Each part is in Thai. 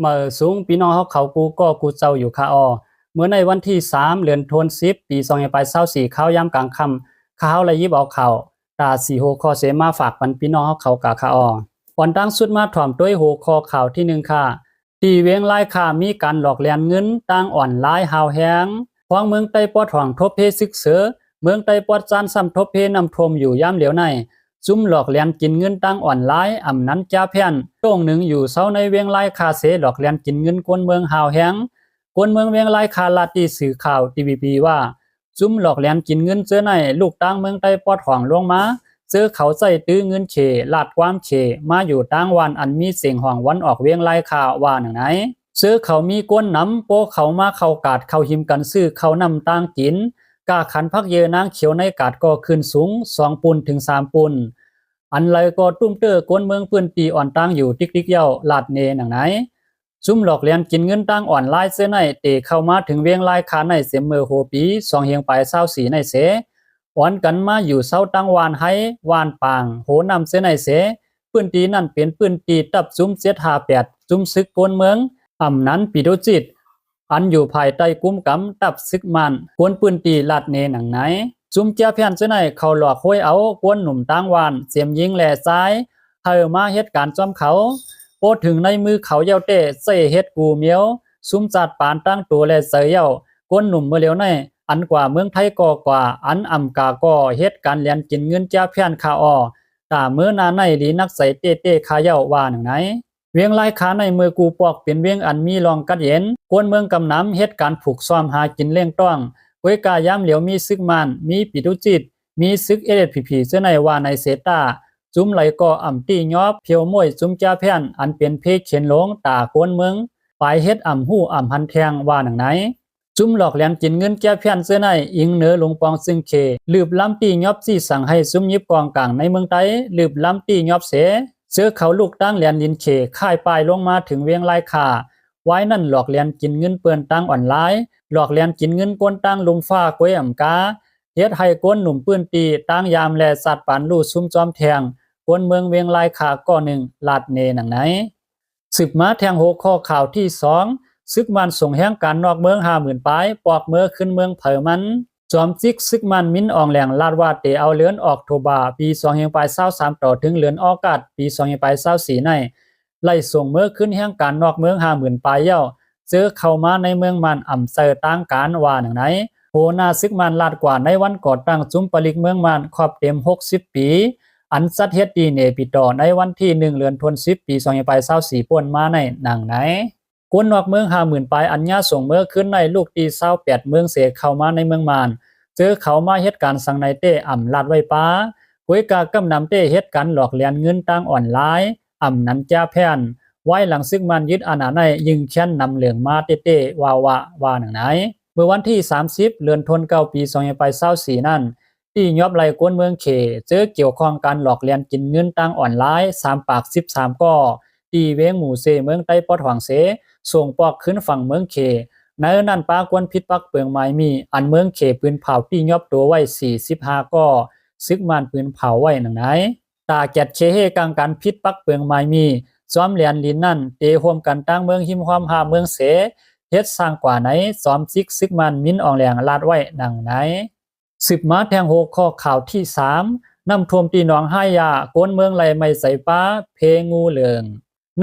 เมื่อสูงพี่น้องเฮาเขากูก็กูเจ้าอยู่คาออเมื่อในวันที่3เดือนธันวาคมปี2524ข้าวยามกลางค่ำข้าวเลยยิบเอาข่าวตาสีโหคอเสมาฝากปันพี่น้องเฮาเขากะคาออก่อนตั้งสุดมาถ่อมด้วยโหคอข่าวที่1ค่ะที่เวียงรายค่ามีการหลอกแลนเงินต่างอ่อนหลายหาวแฮงของเมืองใต้ปอดห้องทบเพศึกเสือเมืองใต้ปอดจานซ้ำทบเพนำทมอยู่ยามเหลียวในซุ่มหลอกเลียนกินเงินตั้งอ่อนหลายอำนั้นจ้าเพียนตรงหนึ่งอยู่เศร้าในเวียงไล่คาเสหลอกเลียนกินเงินกวนเมืองหาวแหงกวนเมืองเวียงไล่คาลาตีสื่อข่าวทีวีพีว่าซุ่มหลอกเลียนกินเงินเจอในลูกตั้งเมืองใต้ปอดห่องลงมาเจอเขาใส่ตื้อเงินเฉลาดความเฉมาอยู่ตั้งวันอันมีเสียงห่องวันออกเวียงไล่คาว่าหนังไหนซื้อเขามีก้นน้ำโปเขามาเขากาดเขาหิมกันซื้อเขานำตั้งกินกาขันพักเยนางเขียวในกาดก็ขึ้นสูง2 ปุ่นถึง3 ปุ่นอันไรก็ตุ้มเตอร์กวนเมืองปืนตีอ่อนตั้งอยู่ติ๊กเย้าลาดเนหนังไหนซุ่มหลอกเลียนกินเงินตั้งอ่อนไล่เสื้อในเตะเข้ามาถึงเวียงไล่คาในเสียมเมอโฮปี2 เฮียงไป24ในเสอ่อนกันมาอยู่เศร้าตั้งวานให้วานปางโหนำเสื้อในเสปืนตีนั่นเป็นปืนตีตับซุ่ม758ซุ่มซึกกวนเมืองอำนั้นปีโดจิตอันอยู่ภายใต้กุมกำตับซึกมันกวนปืนตีลาดเนหนังไหนซุ่มเจ้าเพียนเสื้อในเขาหลอกห้วยเอากวนหนุ่มตั้งวานเสียมยิงแหล่ซ้ายเฮามาเหตุการณ์จอมเขาโปถึงในมือเขาเย้าเต้เสเฮ็ดกูเมียวซุ่มจัดปานตั้งตัวแลเสยเย้ากวนหนุ่มเมื่อเลียวในอันกว่าเมืองไทยก่อกว่าอันอำกาก่อเหตุการณ์เลียนกินเงินเจ้าเพียนคาออตาเมื่อนาในลีนักใสเต้คาเย้าว่าหนังไหนเวียงไล่ขาในมือกูปอกเป็นเวียงอันมีรองกัดเย็นกวนเมืองกำน้ำเหตุการณ์ผูกซ้อมหากินเล่งต้องก้วยกายามเหลียวมีซึกมันมีปิดุจิตมีซึกเอเดดผีเสื้อในว่าในเซตาจุ้มไหลก่ออ่ำตียอบเพียวมวยจุ้มจ้าแพนอันเป็นเพกเขียนลงตาโกนเมืองปลายเฮ็ดอ่ำหู้อ่ำหันแทงว่าหนังไหนจุ้มหลอกแหลนกินเงินแก้แพนเสื้อในอิงเหนือหลวงปองซึ่งเคลืบล้ำตียอบซี่สั่งให้ซุ่มยิบกองกลางในเมืองไต้ลืบล้ำตียอบเสเสื้อเขาลูกตั้งแหลนดินเคค่ายปลายลงมาถึงเวียงไล่ขาไว้นั่นหลอกแหลนกินเงินเปือนตั้งอ่อนไลหลอกแหลนกินเงินก้นตั้งลุมฟ้ากวยอ่ำกาเฮ็ดให้ก้นหนุ่มปื้นตีตั้งยามแลสัตว์ปานลู่ซุ่มจอมแทงก้นเมืองเวียงไล่ขาก้อหนึ่งลาดเนหนังไหนสืบมาแทงโหข้อข่าวที่2ซึกมันส่งแห่งการนอกเมือง50,000ปลายปอกเมือขึ้นเมืองเผอมันจอมจิกซึกมันมิ้นอองแหลงลาดว่าเตเอาเลือนออกโทบาปี2523ต่อถึงเลือนออกาศปี2524ในไล่ส่งเมือขึ้นแห่งการนอกเมือง50,000ปลายเย้าเจอเข้ามาในเมืองมันอ่ำเซอตั้งการว่าหนังไหนโหนาซึกมันลาดกว่าในวันก่อตั้งจุ้มปลิกเมืองมันครอบเต็ม60 ปีอันสัตเฮ็ดดีเนปิต่อในวันที่1เดือนธันวาคมปี2524ป่วนมาในหนังไหนคนนอกเมือง50,000ปลายอัญญาส่งเมื่อขึ้นในลูกที่28เมืองเสเข้ามาในเมืองมานเจอเขามาเหตุการณ์สังในเต้อ่ำลาดไว้ป้าก้วยกากำนำเต้เหตุการณ์หลอกเลียนเงินตั้งอ่อนหลายอ่ำนั้นจ้าแพนไว้หลังซึกมันยึดอาณาในยิงแค้นนำเหลืองมาเต้ว่าหนังไหนเมื่อวันที่30เดือนธันวาคมปี2524นั่นที่ยอบไล่กวนเมืองเขเจอเกี่ยวข้องการหลอกเลียนกินเงินตั้งอ่อนหลาย3 ปาก13ก้อที่เวงหมู่เซเมืองใต้ปอดหวังเสส่งปอกขึ้นฝั่งเมืองเขในนั้นปากวนพิษปักเปืองไม้มีอันเมืองเขปืนเผาที่ยอบตัวไว้45ก้อซึกมันปืนเผาไว้หนังไหนตาแกดเชเฮกังการพิษปักเปืองไม้มีซ้อมเลียนลินนั่นเตห่วมกันตั้งเมืองหิมความหาเมืองเสเฮ็ดสร้างกว่าไหนซ้อมซิกซึกมันมิ้นอองแหลงลาดไว้หนังไหนสืบมาแทงโหข้อข่าวที่3น้ำท่วมตีหนองห้ายาโกนเมืองไหลไม่ใส่ป้าเพงูเหลือง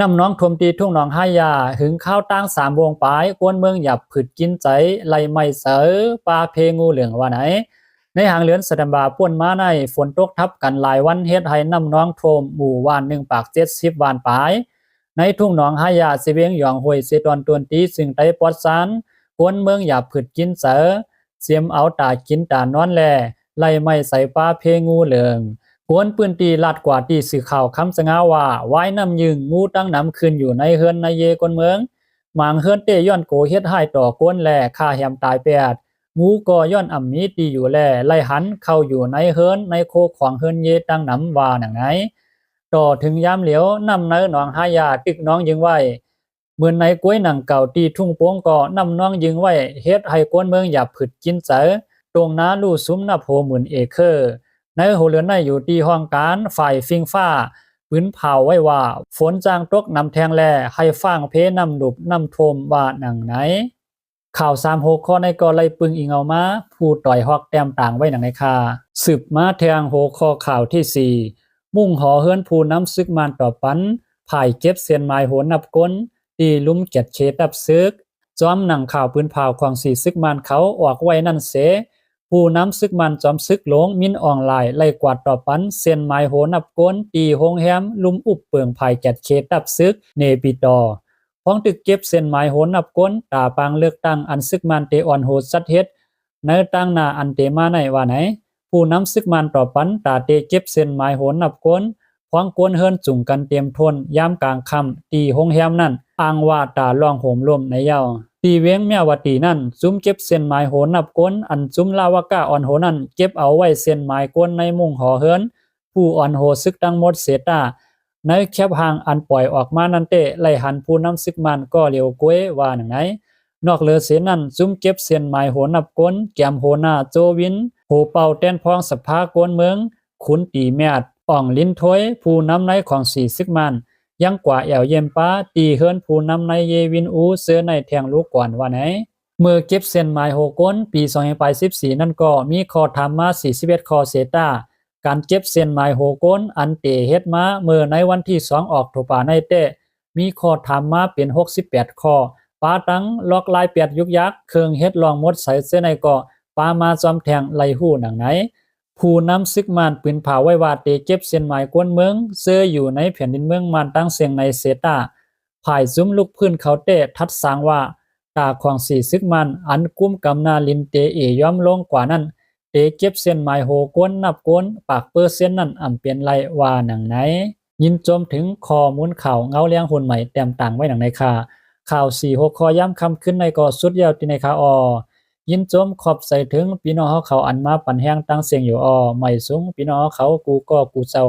น้ำน้องท่วมตีทุ่งหนองห้ายาหึงข้าวตั้ง3 วงปลายกวนเมืองหยับผึดกินใจไหลไม่เสอปลาเพงูเหลืองว่าไหนในหางเลือนสะดำบาป่วนมาในฝนตกทับกันหลายวันเฮ็ดให้น้ำน้องท่วมหมู่วาน1 ปาก70 วานปลายในทุ่งหนองห้ายาสิเวียงหยองห้วยเสตอนตวนตีซึ่งไต้ปอดซานกวนเมืองหยับผึดกินเสอเสียมเอาตากินตานอนแลไล่ไม่ใส่ปลาเพงูเหลืองกวนปืนตีลาดกว่าที่สื่อข่าวคำสง่าว่าไว้น้ำยึงงูตั้งน้ำคืนอยู่ในเฮือนในเยกวนเมืองหมางเฮือนเตย้อนโกเฮ็ดให้ต่อกวนแลฆ่าแหมตาย8งูก็ย้อนอ่ำมีตีอยู่แลไล่หันเข้าอยู่ในเฮือนในโคของเฮือนเยตั้งน้ำว่าหนังไหนต่อถึงยามเหลียวน้ำในหนองหายาตึกน้องยิงไว้เหมือนในกล้วยหนังเก่าตีทุ่งโป้งก็น้ำน้องยิงไว้เฮ็ดให้กวนเมืองหยับผึดกินเสอตรงน้าลู่ซุ้มนับโหหมื่นเอเคอร์ในโหเรือนในอยู่ที่ห้องการฝ่ายฟิงฟ้า ปืนเผาไว้ว่าฝนจางตกนำแทงแลให้ฟ้างเพนำดุบนำโทมว่าหนังไหนข่าว3 6ข้อในก็ไล่ปึงอิงเอามาผู้ต่อยฮอกแต้มต่างไว้หนังในคาสืบมาแทงโหข้อข่าวที่4มุ่งหอเฮือนผู้น้ำซึกมานต่อปันภายเก็บเสียนไม้โหนนับก้นตีลุ่มเกียดเขตดับซึกจอมหนังข่าวปืนเผาของสีซึกมานเขาออกไว้นั่นเสผู้น้ำซึกมันจอมซึกหลงมินออนไลน์ไล่กวาดต่อปันเซียนไม้โหนับก้นตีโฮงแฮมลุมอุบเปิงภายแกดเขตดับซึกเนปิดอพ้องตึกเก็บเซียนไม้โหนับก้นตาปางเลือกตั้งอันซึกมันเตออนโหดสัดเฮ็ดในตั้งหน้าอันเตมาในว่าไหนผู้น้ำซึกมันต่อปันตาเตเก็บเซียนไม้โหนับก้นพ้องกวนเฮิรนจุ่งกันเตรียมทนยามกลางค่ำตีโฮงแฮมนั่นอ้างว่าตาล่องโหมลมในเย้าตีเวียงแม่วตีนั่นซุ่มเก็บเส้นไม้โหนับก้นอันซุ่มลาวากาอ่อนโหนั่นเก็บเอาไว้เส้นไม้ก้นในมุงหอเฮิรนผู้อ่อนโหซึกตั้งหมดเสตาในแคบห่างอันปล่อยออกมานั่นเตะไล่หันผู้นำซึกมันก็เหลียวกวยว่าหนังไหนนอกเลือเสนั่นซุ่มเก็บเส้นไม้โหนับก้นแกมโหนาโจวินโหเป่าแต้นพองสภากวนเมืองขุนตีแมดอ่องลิ้นถ้วยผู้นำในของสีซึกมันยังกว่าแอวเยมป้าตีเฮิรนผู้นำในเยวินอูเสือในแทงลูกก่อนว่าไหนเมื่อเก็บเส้นไม้โหก้นปี2014นั่นก็มีข้อถามมา41ข้อเสตาการเก็บเส้นไม้โหก้นอันเตเฮ็ดมาเมื่อในวันที่2ออกตุลาในเตมีข้อถามมาเป็น68ข้อป้าตั้งล็อกลาย8ยุกยักเครื่องเฮ็ดลองหมดใส่เสื้อในก็ป้ามาจอมแทงไล่หู้หนังไหนผู้นำซึกมานปืนเผาไว้ว่าเตเก็บเส้นไม้ก้นเมืองเสื้ออยู่ในแผ่นดินเมืองมานตั้งเสียงในเซตาภายซุ้มลุกพื้นเขาเตทัดสางว่าตาของสีซึกมันอันกุ้มกำนาลินเตย่อมลงกว่านั้นเตเก็บเส้นไม้โหก้นนับก้นปากเปอร์เซ็นต์นั้นอ่ำเปลี่ยนไรว่าหนังไหนยินโจมถึงข้อมูลข่าวเงาเลี้ยงหุ่นใหม่แต้มต่างไว้หนังในข่าว4-6ข้อย้ำคำขึ้นในก็สุดยาวที่ในยินโจมขอบใส่ถึงพี่น้องเขาอันมาปั่นแห้งตั้งเสียงอยู่ไม่สูงพี่น้องเขากูก็กูเจ้า